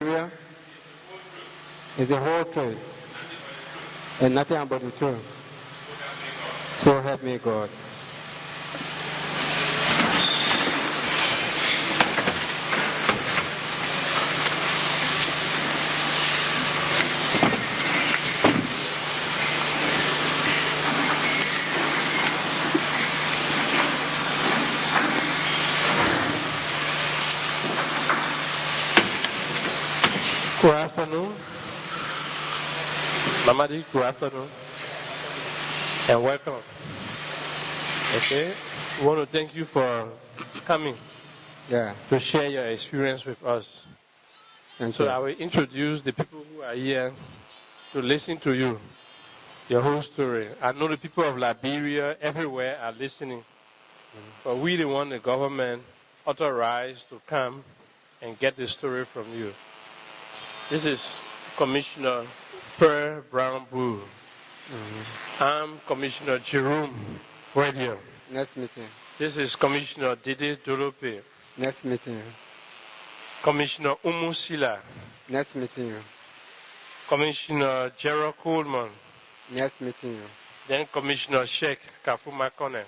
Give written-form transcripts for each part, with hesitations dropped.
Liberia is the whole truth and nothing but the truth. So help me God. Good afternoon. Mamadi, good afternoon. And welcome. Okay. We want to thank you for coming to share your experience with us. Thank so you. I will introduce the people who are here to listen to you, your whole story. I know the people of Liberia everywhere are listening. But we the one the government authorized to come and get the story from you. This is Commissioner Per Brown Bull. I'm Commissioner Jerome Radio. Next meeting. This is Commissioner Dede Dolope. Next meeting. Commissioner Umu Sila. Next meeting. Commissioner Gerald Coleman. Next meeting. Then Commissioner Sheikh Kafuma Kone.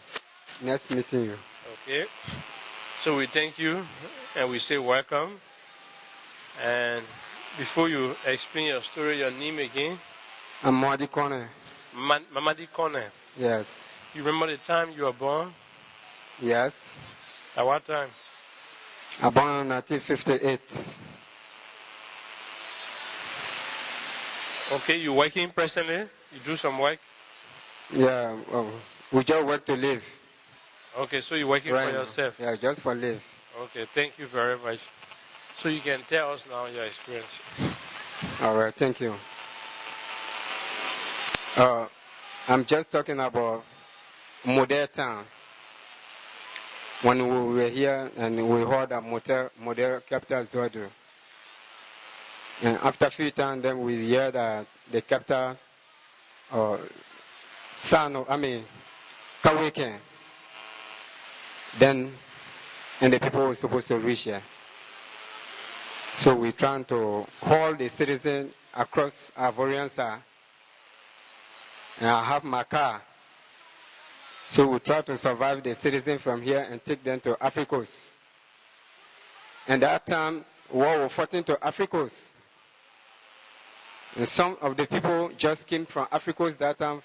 Next meeting. Okay. So we thank you and we say welcome. And before you explain your story, your name again? I'm Mamadi Kone. Mamadi Kone. Yes. You remember the time you were born? Yes. At what time? I born in 1958. Okay, you working presently? You do some work? Yeah, we just work to live. Okay, so you're working Right for now. yourself? Yeah, just for live. Okay, thank you very much. So you can tell us now your experience. All right, thank you. I'm just talking about model town. When we were here and we heard a model capital Zodro. And after a few times, then we hear that the capital, Kaweke. Then, and the people were supposed to reach here. So we're trying to haul the citizens across Ivorian side. And I have my car. So we try to survive the citizens from here and take them to Ivory Coast. And that time, war was fought into Ivory Coast. And some of the people just came from Ivory Coast that time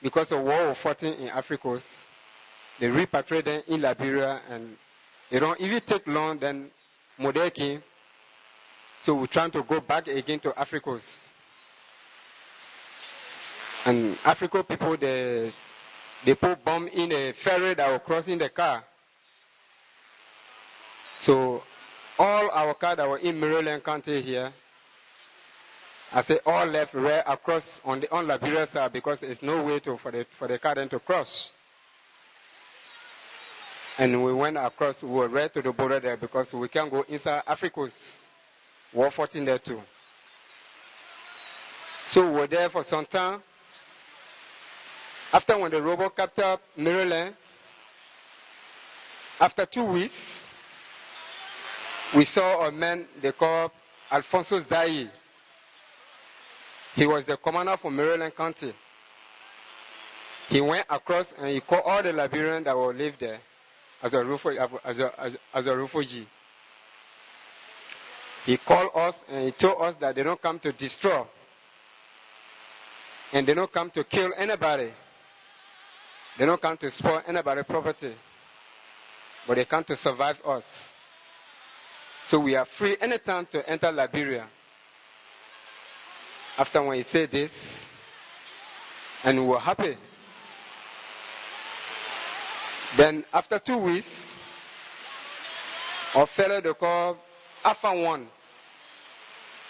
because of war was fought in Ivory Coast. They repatriated them in Liberia, and they don't even take long, then Model came. So we're trying to go back again to Ivory Coast. And African people, they put bomb in a ferry that was crossing the car. So all our cars that were in Maryland County here, I say all left right across on Liberia side because there's no way for the car then to cross. And we went across, we were right to the border there because we can't go inside Africa. War fought in there too. So we were there for some time. After when the robot captured Maryland, after 2 weeks, we saw a man they call Alfonso Zai. He was the commander for Maryland County. He went across and he called all the Liberians that will live there as a refugee. He called us and he told us that they don't come to destroy and they don't come to kill anybody. They don't come to spoil anybody's property, but they come to survive us. So we are free anytime to enter Liberia. After when he said this, and we were happy. Then after 2 weeks, our fellow they call Alpha 1,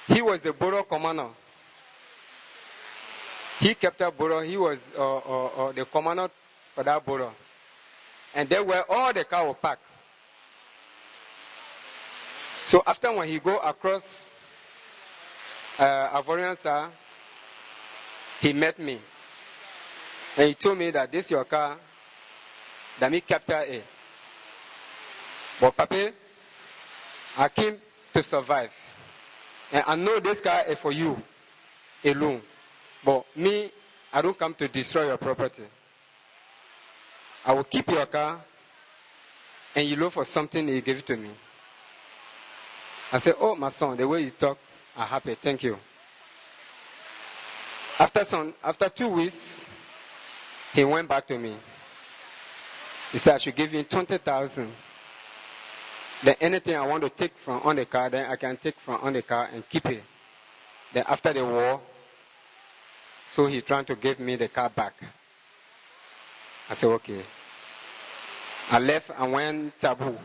he was the border commander. He kept that border. He was the commander for that border. And there were all the cars were packed. So after when he go across Ivorian side, he met me. And he told me that this is your car, that me capture it. But Papi, I came to survive. And I know this car is for you alone. But me, I don't come to destroy your property. I will keep your car, and you look for something and you give it to me. I said, oh, my son, the way you talk, I'm happy. Thank you. After 2 weeks, he went back to me. He said I should give him 20,000. Then anything I want to take from on the car, then I can take from on the car and keep it. Then after the war, so he's trying to give me the car back. I said, okay. I left and went Taboo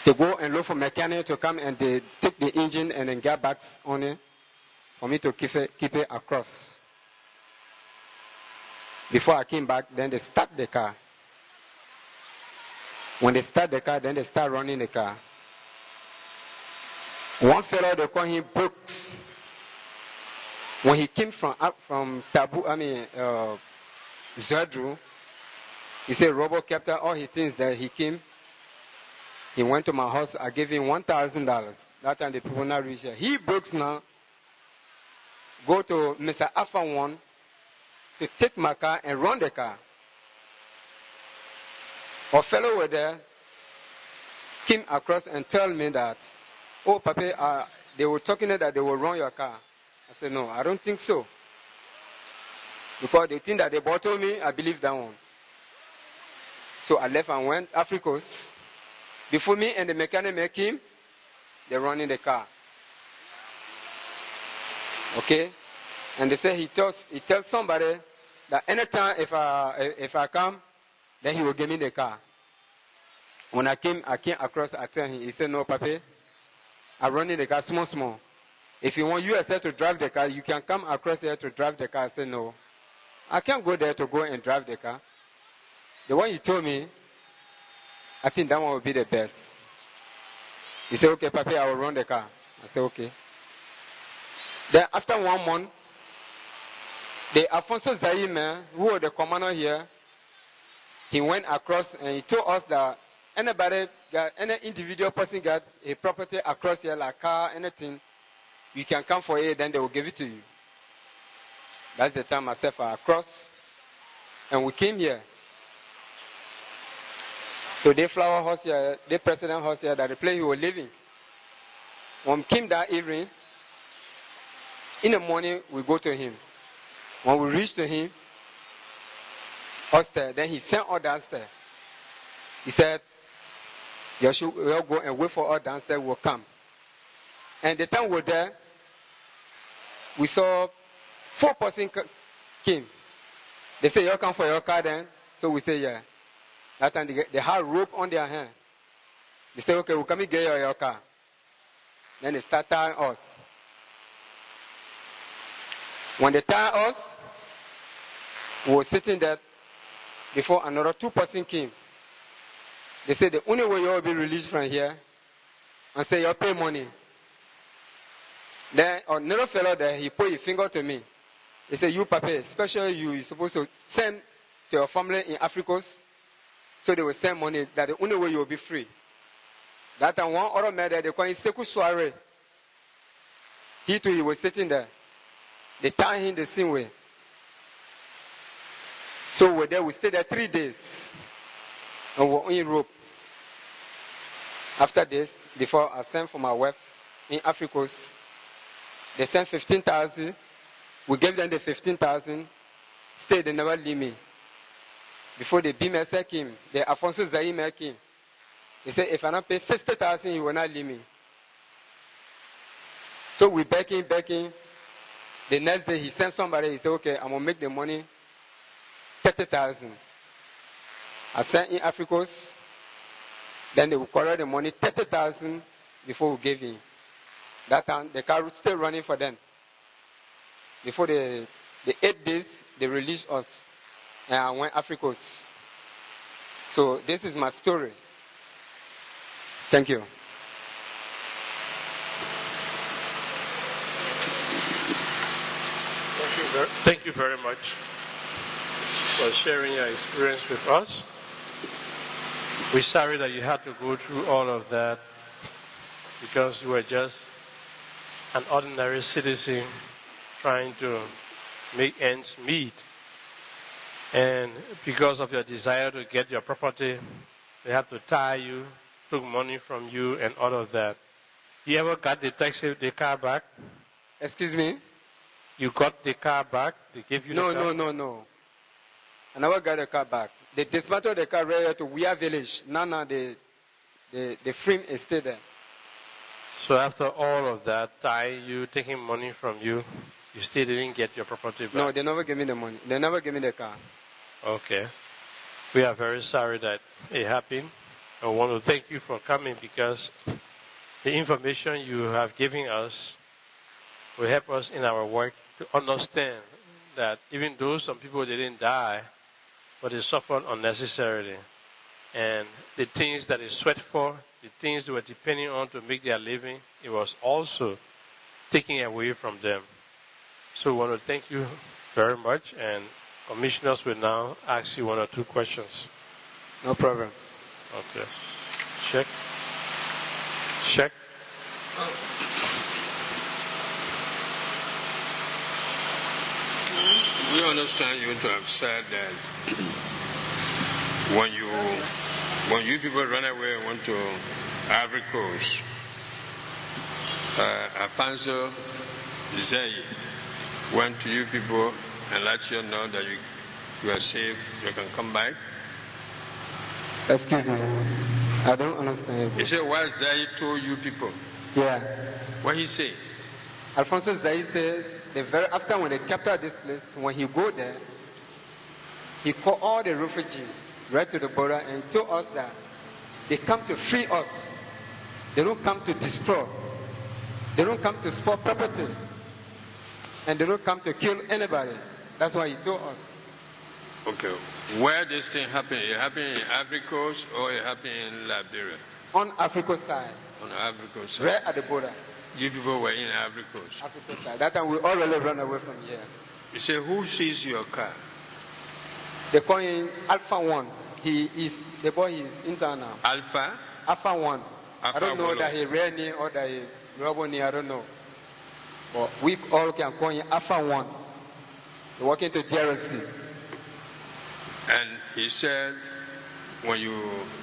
to go and look for mechanic to come and they take the engine and then get back on it for me to keep it across. Before I came back, then they start the car. When they start the car, then they start running the car. One fellow, they call him Brooks. When he came from Taboo, Zedru, he said, Robo kept all his things there. He came. He went to my house. I gave him $1,000. That time the people not reach here. He Brooks now go to Mr. Alpha 1 to take my car and run the car. A fellow were there, came across and told me that, oh, Papa, they were talking that they will run your car. I said, no, I don't think so. Because they think that they bottled me, I believe that one. So I left and went Ivory Coast. Before me and the mechanic came, they're running the car. Okay? And they say he tells somebody that anytime if I come, then he will give me the car. When I came across, I tell him, he said, no, Papa, I'm running the car small. If you want yourself to drive the car, you can come across here to drive the car. I said, no, I can't go there to go and drive the car. The one you told me, I think that one will be the best. He said, okay, Papa, I will run the car. I said, okay. Then after 1 month, the Alfonso Zaime, who was the commander here, he went across and he told us that any individual person got a property across here, like car, anything, you can come for it, then they will give it to you. That's the time myself I crossed, and we came here. So the flower house here, the president house here, that the place we were living. When we came that evening, in the morning we go to him. When we reach to him, upstairs, then he sent us downstairs. He said, you should we'll go and wait for us downstairs, we'll come. And the time we were there, we saw 4 persons came. They said, you come for your car then? So we say, yeah. That time they had rope on their hand. They said, okay, we'll come and get your car. Then they start tying us. When they tie us, we were sitting there before another 2 persons came. They said, the only way you will be released from here, and say, you pay money. Then another fellow there, he put his finger to me. He said, you, Papa, especially you're supposed to send to your family in Ivory Coast, so they will send money, that the only way you will be free. That time, one other man there, they call him Sekou Soare. He too, he was sitting there. They tie him the same way. So we're there, we stayed there 3 days. And we're on rope. After this, before I sent for my wife in Ivory Coast, they sent 15,000. We gave them the 15,000. Stayed, they never leave me. Before the BMS came, the Alfonso Zaime came. He said, if I don't pay 60,000, he will not leave me. So we begging. The next day, he sent somebody. He said, okay, I'm going to make the money 30,000. I sent in Ivory Coast. Then they will collect the money, 30,000, before we gave him. That time, the car was still running for them. Before the 8 days, they released us. And I went Ivory Coast. So this is my story. Thank you. Thank you very much for sharing your experience with us. We're sorry that you had to go through all of that because you were just an ordinary citizen trying to make ends meet. And because of your desire to get your property, they have to tie you, took money from you, and all of that. You ever got the car back? Excuse me? You got the car back? They gave you the car? No. I never got the car back. They dismantled the car right here to Wea Village. Now the frame is still there. So after all of that, tying you, taking money from you, you still didn't get your property back? No, they never gave me the money. They never gave me the car. Okay. We are very sorry that it happened. I want to thank you for coming because the information you have given us will help us in our work to understand that even though some people didn't die, but they suffered unnecessarily. And the things that they sweat for, the things they were depending on to make their living, it was also taken away from them. So we want to thank you very much, and commissioners will now ask you 1 or 2 questions. No problem. Okay. Check. Check. We understand you to have said that when you people run away and went to Ivory Coast, Alfonso Zay went to you people and let you know that you are safe, you can come back. Excuse me. I don't understand. He said, what Zay told you people? Yeah. What he say? Alfonso Zay said, after when they captured this place, when he go there, he called all the refugees right to the border and told us that they come to free us. They don't come to destroy. They don't come to spoil property. And they don't come to kill anybody. That's why he told us. Okay. Where this thing happened? It happened in Ivory Coast or it happened in Liberia? On Africa side. On Ivory Coast side. Right at the border. You people were in Ivory Coast. Africa side. That time we already run away from here. You say, who seized your car? They call him Alpha 1. The boy is intern now. Alpha? Alpha 1. Alpha I don't know 1. that he ran in or that he robbed in, I don't know. But we all can call him Alpha 1. He walk into JRC. And he said, when you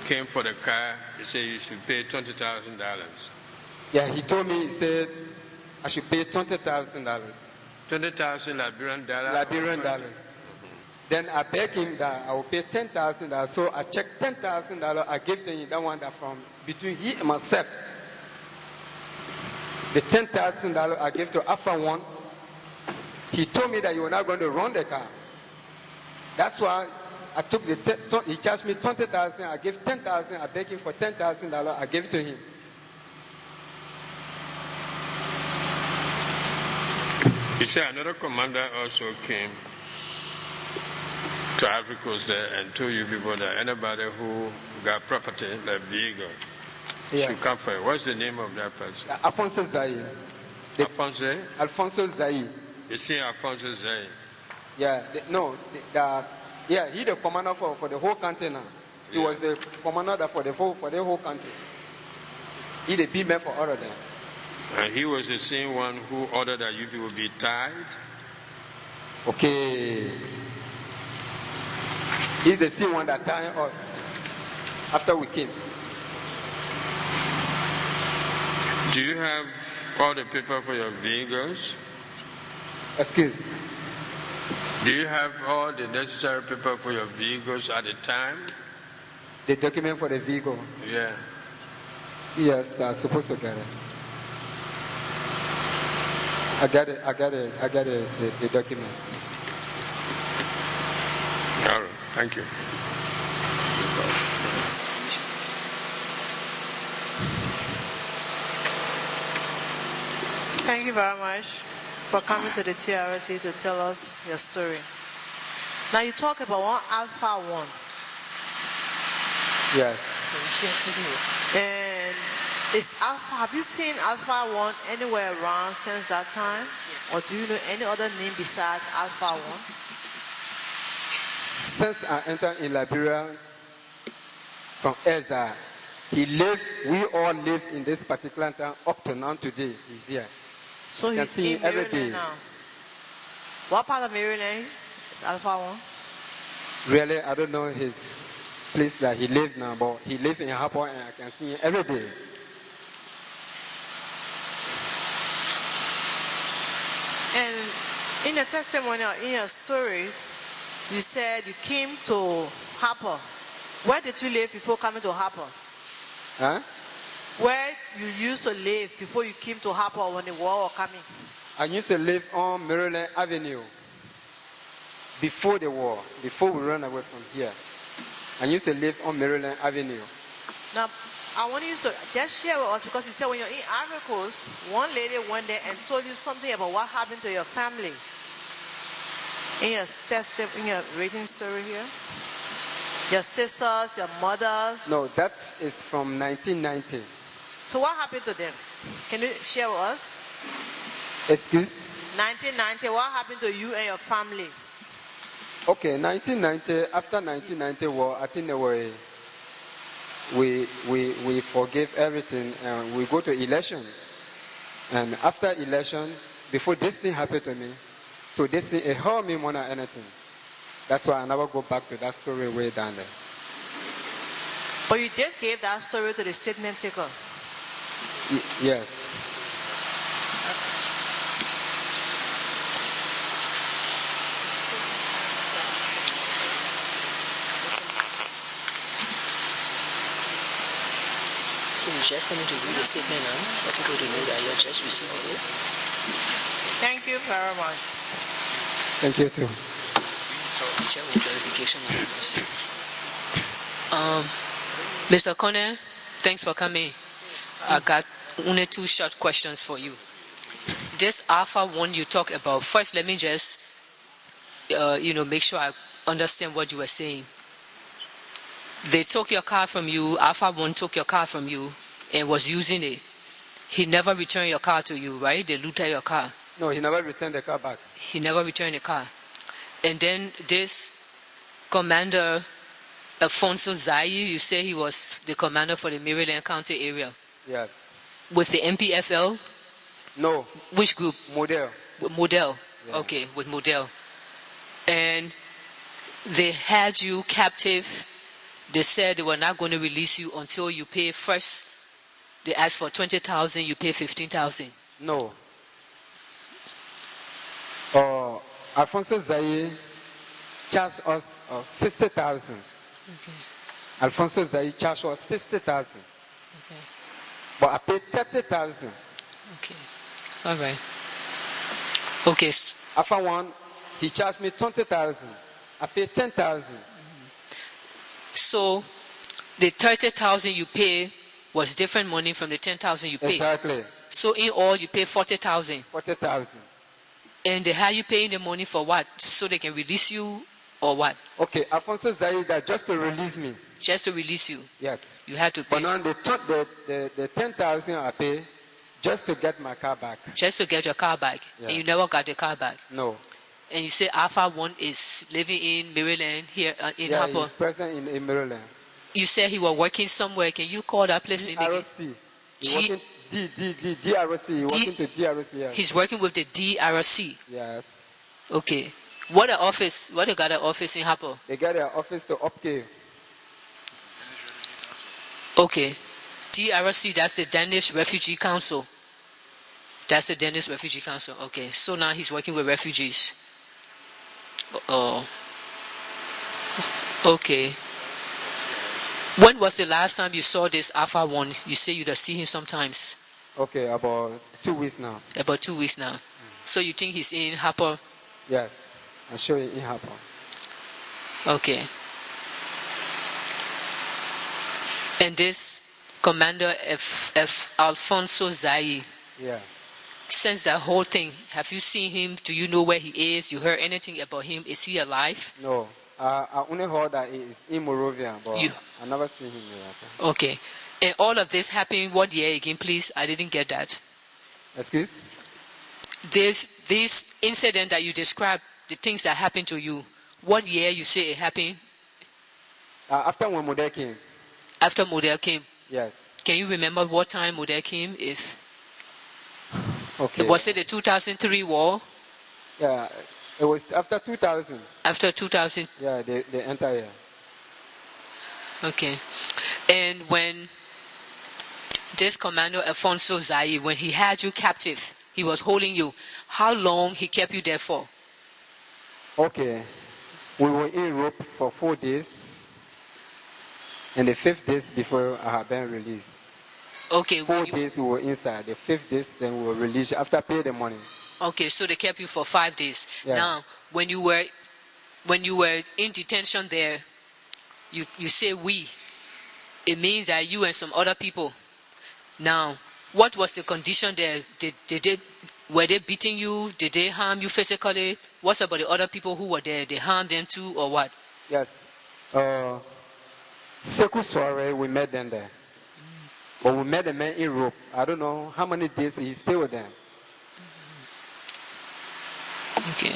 came for the car, he said you should pay $20,000. Yeah, he told me, he said, I should pay $20,000. 20,000 Liberian dollars? Liberian dollars. Then I begged him that I will pay $10,000. So I checked $10,000. I gave to him that one that from between he and myself. The $10,000 I gave to Alpha 1. He told me that you were not going to run the car. That's why I took he charged me $20,000. I gave $10,000. I begged him for $10,000. I gave it to him. He said another commander also came to Ivory Coast there and told you people that anybody who got property, like vehicle, should come for it. What's the name of that person? Alfonso Zay. Alfonso? Alfonso Zay. You see Alfonso Zay? Yeah, he's the commander for the whole country now. He was the commander for the whole country. He's the big man for all of them. And he was the same one who ordered that you people be tied? Okay. He's the same one that tied us after we came. Do you have all the paper for your vehicles? Excuse. Do you have all the necessary paper for your vehicles at the time? The document for the vehicle? Yeah. Yes, I'm supposed to get it. I got the document. All right, thank you. Thank you very much for coming to the TRC to tell us your story. Now you talk about one Alpha 1. Yes. And have you seen Alpha 1 anywhere around since that time? Or do you know any other name besides Alpha 1? Since I entered in Liberia from Ezra, we all live in this particular town up to now today. He's here. So You can he's see in him every Maryland day. now. What part of Maryland is Alpha One? Really, I don't know his place that he lives now, but he lives in Harper and I can see him every day. And in the testimony or in your story, you said you came to Harper. Where did you live before coming to Harper? Huh? Where you used to live before you came to Harper when the war was coming? I used to live on Maryland Avenue before the war, before we ran away from here. I used to live on Maryland Avenue. Now, I want you to just share with us because you said when you're in Ivory Coast, one lady went there and told you something about what happened to your family. In your reading story here, your sisters, your mothers. No, that is from 1990. So what happened to them? Can you share with us? Excuse? 1990. What happened to you and your family? Okay, 1990. After 1990 war, I think we forgive everything and we go to election. And after election, before this thing happened to me, so this thing it hurt me more than anything. That's why I never go back to that story way down there. But you did give that story to the statement taker. Yes. So we're just coming to read the statement now for people to know that you're just receiving it. Thank you very much. Thank you too. Check with verification. Mr. Connor, thanks for coming. I got only 2 short questions for you. This Alpha One you talk about, first let me just make sure I understand what you were saying. They took your car from you, Alpha One took your car from you and was using it. He never returned your car to you, right? They looted your car. No, he never returned the car back. He never returned the car. And then this commander, Alfonso Zai, you say he was the commander for the Maryland County area. Yes. With the MPFL? No. Which group? Model. Model. Yeah. Okay, with Model. And they had you captive. They said they were not going to release you until you pay first. They asked for 20,000, you pay 15,000. No. Alfonso Zai charged us 60,000. Okay. Alfonso Zai charged us 60,000. Okay. But I paid 30,000. Okay. All right. Okay. After one, he charged me 20,000. I paid 10,000. So the 30,000 you pay was different money from the 10,000 you pay. Exactly. So in all you pay 40,000. 40,000. And they have you paying the money for what? So they can release you or what? Okay, Alfonso Zai that just to release me. Just to release you. Yes. You had to pay. But now the 10,000 I pay just to get my car back. Just to get your car back. Yeah. And you never got the car back. No. And you say Alpha One is living in Maryland here in Yeah, Harper. he's present in Maryland. You said he was working somewhere. Can you call that place name again? DRC. He working DRC. He working to DRC. Yes. He's working with the DRC. Yes. Okay. What an office? What they got an office in Harper? They got their office to Upke. Okay. DRC, that's the Danish Refugee Council. That's the Danish Refugee Council. Okay. So now he's working with refugees. Oh. Okay. When was the last time you saw this Alpha One? You say you'd see him sometimes. Okay, about 2 weeks now. About 2 weeks now. So you think he's in Harper? Yes. I'll show you in Harper. Okay. And this Commander Alfonso Zai. Yeah. Since that whole thing, have you seen him? Do you know where he is? You heard anything about him? Is he alive? No. I only heard that he is in Morovia, but I never seen him yet. Okay. And all of this happened what year again, please? I didn't get that. Excuse? This incident that you described, the things that happened to you, what year you say it happened? After when Model came. After Model came? Yes. Can you remember what time Model came? If Okay. Was it the 2003 war? Yeah, it was after 2000. After 2000? Yeah, they enter here. Okay. And when this Commander Alfonso Zai, when he had you captive, he was holding you, how long he kept you there for? Okay. We were in Europe for 4 days. And the 5th day before I had been released. Okay. 4 days we were inside. The 5th day, then we were released after pay the money. Okay, so they kept you for 5 days. Yeah. Now, when you were in detention there, you say we. It means that you and some other people. Now, what was the condition there? Were they beating you? Did they harm you physically? What about the other people who were there? They harmed them too, or what? Yes. Sekou Soare, we met them there. But we met the man in Europe. I don't know how many days he stayed with them. Okay.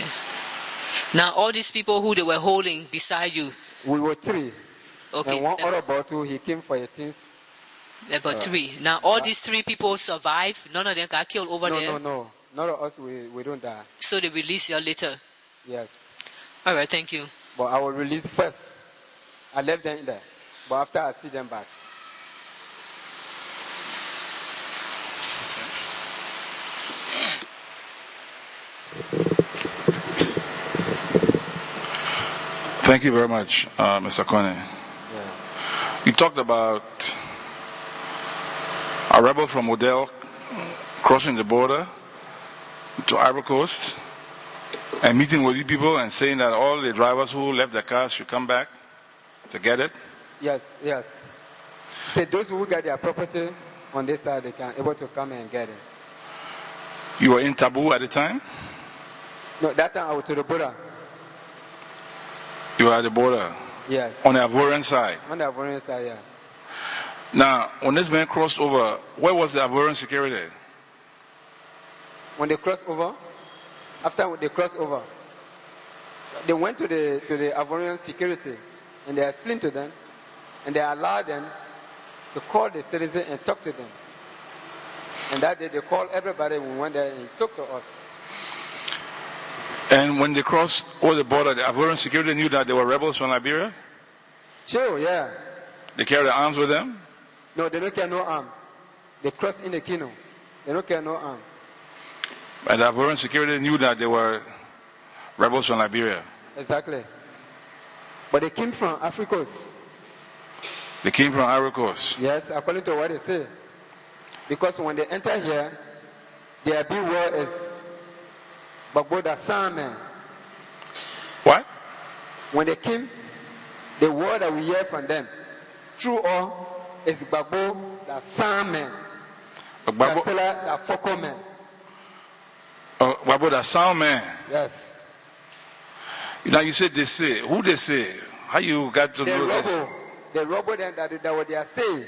Now, all these people who they were holding beside you. We were 3. Okay. And one other bottle, he came for 18. About 3. Now, all these 3 people survived. None of them got killed over there. No. None of us, we don't die. So they release you later. Yes. All right, thank you. But I was released first. I left them there. But after I see them back. Thank you very much, Mr. Kone. Yeah. You talked about a rebel from Odell crossing the border to Ivory Coast and meeting with you people and saying that all the drivers who left their cars should come back to get it. Yes. So those who got their property on this side, they can able to come and get it. You were in Taboo at the time? No, that time I was to the border. You were at the border? Yes. On the Ivorian side? On the Ivorian side, yeah. Now, when this man crossed over, where was the Ivorian security? When they crossed over, after they crossed over, they went to the Ivorian security and they explained to them and they allowed them to call the citizen and talk to them. And that day they called everybody. We went there and he talked to us. And when they crossed over the border, the Ivorian security knew that they were rebels from Liberia? Sure, yeah. They carried their arms with them? No, they don't carry no arms. They crossed in the Kino. They don't carry no arms. And the Ivorian security knew that they were rebels from Liberia? Exactly. But they came from Ivory Coast. They came from Ivory Coast? Yes, according to what they say. Because when they enter here, their big word is Gbagbo the Salmon. What? When they came, the word that we hear from them, true or is Gbagbo the Salmon. Gbagbo the Fokoman. Gbagbo the Salmon. Yes. Now you said they say. Who they say? How you got to know this? The rebel that what they are saying.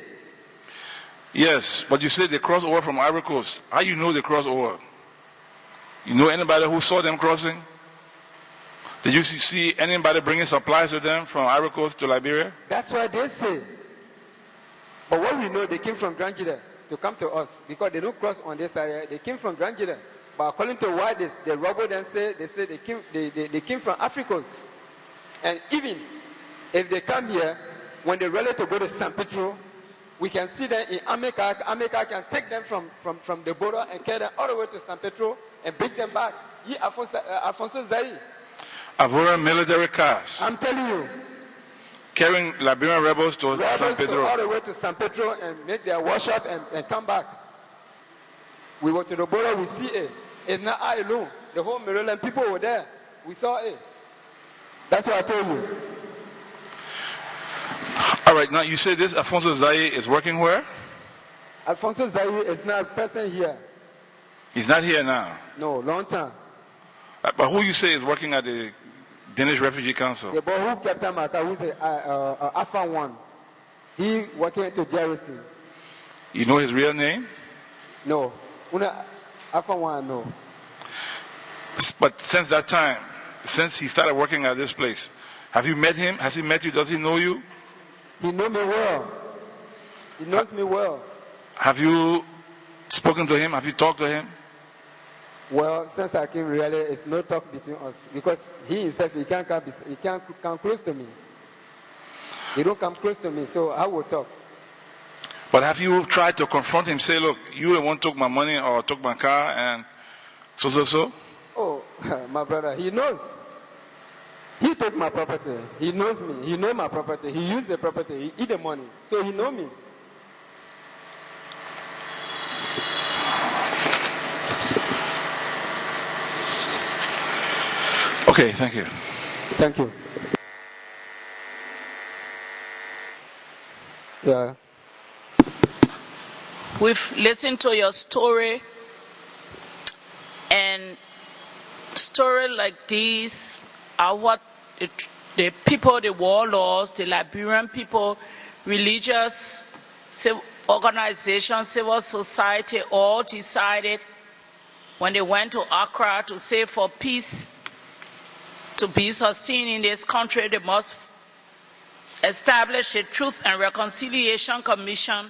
Yes, but you said they crossed over from Ivory Coast. How you know they crossed over? You know anybody who saw them crossing? Did you see anybody bringing supplies with them from Ivory Coast to Liberia? That's what they say. But what we know, they came from Grangida to come to us because they don't cross on this area. They came from Grangida. But according to what the rebel then say, they say they came from Ivory Coast. And even if they come here, when they're ready to go to San Pedro, we can see them in America. America can take them from the border and carry them all the way to San Pedro and bring them back. Alfonso Zai. Ivorian military cars. I'm telling you. Carrying Liberian rebels to San Pedro. All the way to San Pedro and make their worship and come back. We went to the border, we see it. It's not I alone. The whole Maryland people were there. We saw it. That's what I told you. All right, now you say this Alfonso Zai is working where? Alfonso Zai is not present here. He's not here now? No, long time. But who you say is working at the Danish Refugee Council? The boy who Captain Maka, who's the Alpha 1. He working to Jerison. You know his real name? No. Alpha 1, no. But since that time, since he started working at this place, have you met him? Has he met you? Does he know you? He knows me well. He knows me well. Have you spoken to him? Have you talked to him? Well, since I came, really, it's no talk between us because he himself he can't come close to me. He don't come close to me, so I will talk. But have you tried to confront him? Say, look, you the one took my money or took my car and so? Oh, my brother, he knows. He took my property. He knows me. He knows my property. He used the property. He eat the money. So he knows me. Okay, thank you. Thank you. Yeah. We've listened to your story, and stories like these are what the people, the warlords, the Liberian people, religious organizations, civil society all decided when they went to Accra to say for peace to be sustained in this country, they must establish a Truth and Reconciliation Commission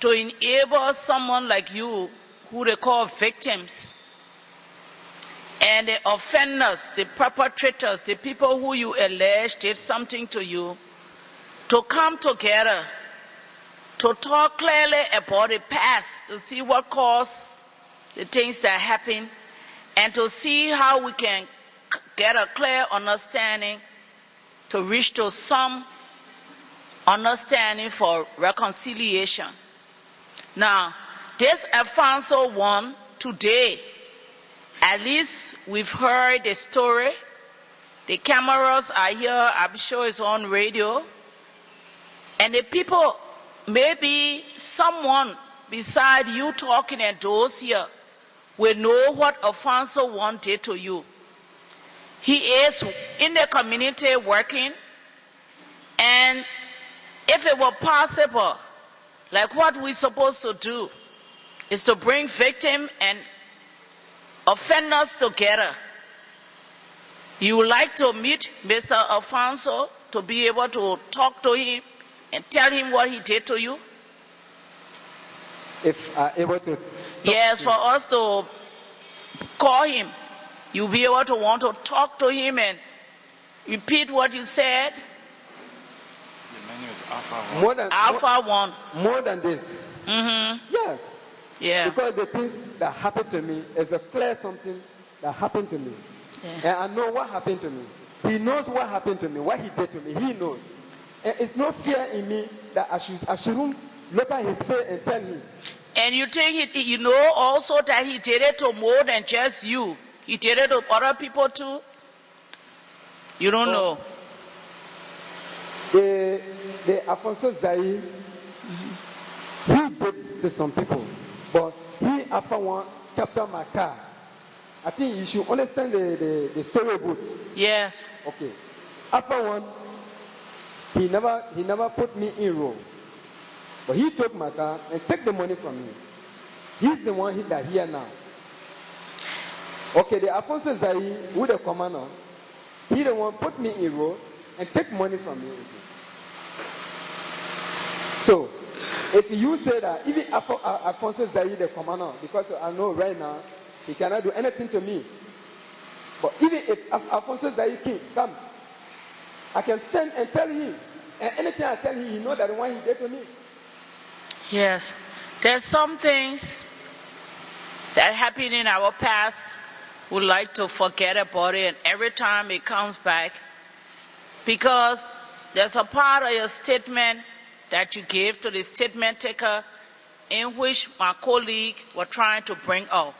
to enable someone like you, who they call victims, and the offenders, the perpetrators, the people who you allege did something to you, to come together, to talk clearly about the past, to see what caused the things that happened, and to see how we can get a clear understanding to reach to some understanding for reconciliation. Now, this Alfonso one today, at least we've heard the story. The cameras are here, I'm sure it's on radio. And the people, maybe someone beside you talking and those here will know what Alfonso one did to you. He is in the community working, and if it were possible, like what we're supposed to do is to bring victim and offenders together. You would like to meet Mr. Alfonso to be able to talk to him and tell him what he did to you? If I'm able to. Yes, for us to call him. You'll be able to want to talk to him and repeat what you said. The menu is Alpha 1. Alpha 1. More than this. Mm-hmm. Yes. Yeah. Because the thing that happened to me is a clear something that happened to me. Yeah. And I know what happened to me. He knows what happened to me, what he did to me. He knows. And it's no fear in me that I shouldn't look at his face and tell him. And you think you know also that he did it to more than just you. He did it to other people too? You don't know. The Alfonso Zai, he did to some people. But he, after one, captured my car. I think you should understand the story good. Yes. Okay. After one, he never put me in row. But he took my car and took the money from me. He's the one that here now. Okay, the Alfonso Zai, who the commander, he the one put me in row and take money from me. So, if you say that, even Alfonso Zai, the commander, because I know right now, he cannot do anything to me. But even if Alfonso Zai comes, I can stand and tell him. And anything I tell him, he knows that the one he did to me. Yes. There's some things that happened in our past. We like to forget about it, and every time it comes back, because there's a part of your statement that you gave to the statement taker in which my colleague were trying to bring up.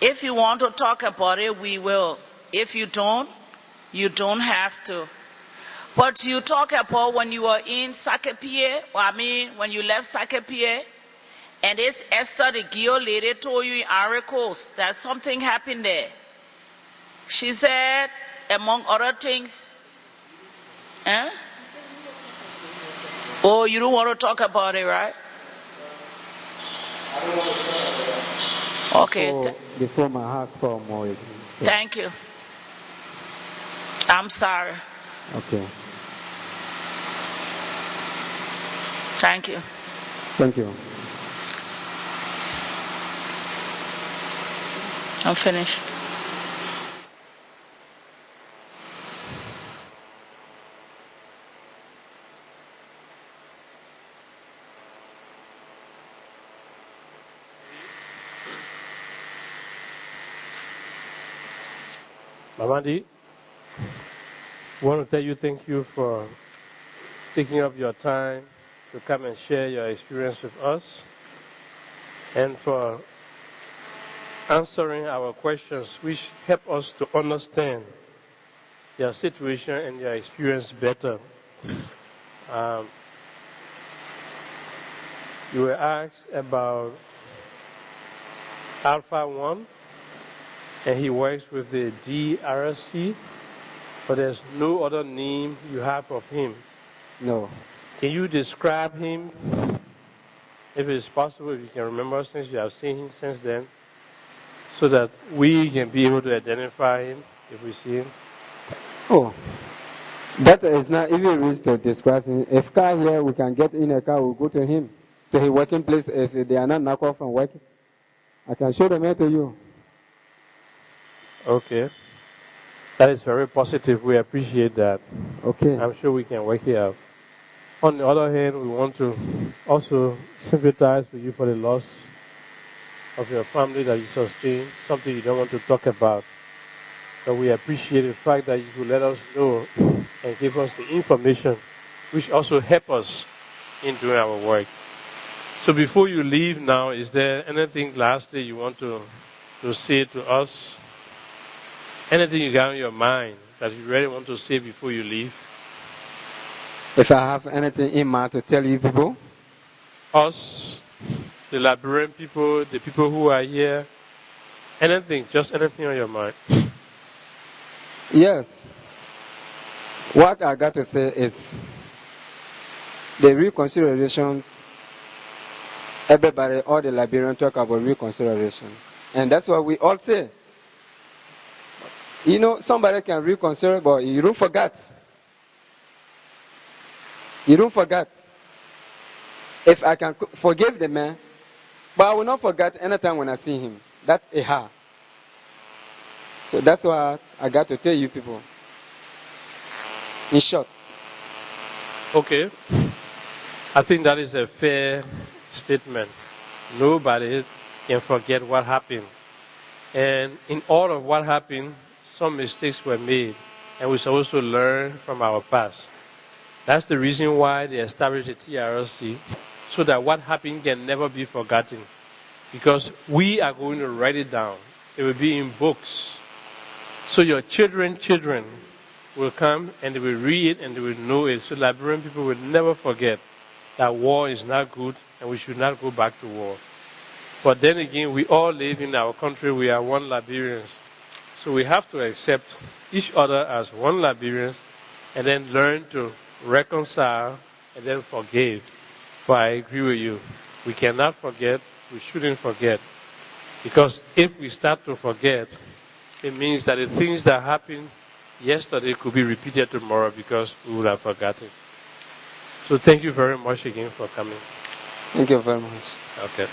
If you want to talk about it, we will. If you don't, you don't have to. But you talk about when you were in Sakepie, when you left Sakepie, and this Esther, the Gio lady, told you in Ivory Coast that something happened there. She said, among other things, oh, you don't want to talk about it, right? I don't want to talk about it. Okay. Before my house for more. So. Thank you. I'm sorry. Okay. Thank you. Thank you. I'm finished. Mamadi, I want to tell you thank you for taking up your time to come and share your experience with us and for answering our questions, which help us to understand your situation and your experience better. You were asked about Alpha 1, and he works with the DRC, but there's no other name you have of him. No. Can you describe him, if it is possible, if you can remember, since you have seen him since then, so that we can be able to identify him if we see him? Oh, that is not even reach to describe him. If car here, we can get in a car, we'll go to him, to his working place. If they are not knocked off from working, I can show them here to you. Okay. That is very positive. We appreciate that. Okay. I'm sure we can work it out. On the other hand, we want to also sympathize with you for the loss of your family that you sustained, something you don't want to talk about. But we appreciate the fact that you could let us know and give us the information, which also help us in doing our work. So before you leave now, is there anything lastly you want to say to us? Anything you got on your mind that you really want to say before you leave? If I have anything in mind to tell you people? Us, the Liberian people, the people who are here, anything, just anything on your mind. Yes. What I got to say is the reconciliation. Everybody, all the Liberians talk about reconciliation. And that's what we all say. You know, somebody can reconcile, but you don't forget. You don't forget. If I can forgive the man, but I will not forget anytime when I see him. That's a ha. So that's what I got to tell you people. In short. Okay. I think that is a fair statement. Nobody can forget what happened. And in all of what happened, some mistakes were made, and we're supposed to learn from our past. That's the reason why they established the TRC, so that what happened can never be forgotten. Because we are going to write it down. It will be in books. So your children will come and they will read and they will know it. So Liberian people will never forget that war is not good and we should not go back to war. But then again, we all live in our country. We are one Liberians. So we have to accept each other as one Liberians and then learn to reconcile and then forgive. But I agree with you. We cannot forget. We shouldn't forget. Because if we start to forget, it means that the things that happened yesterday could be repeated tomorrow because we would have forgotten. So thank you very much again for coming. Thank you very much. Okay.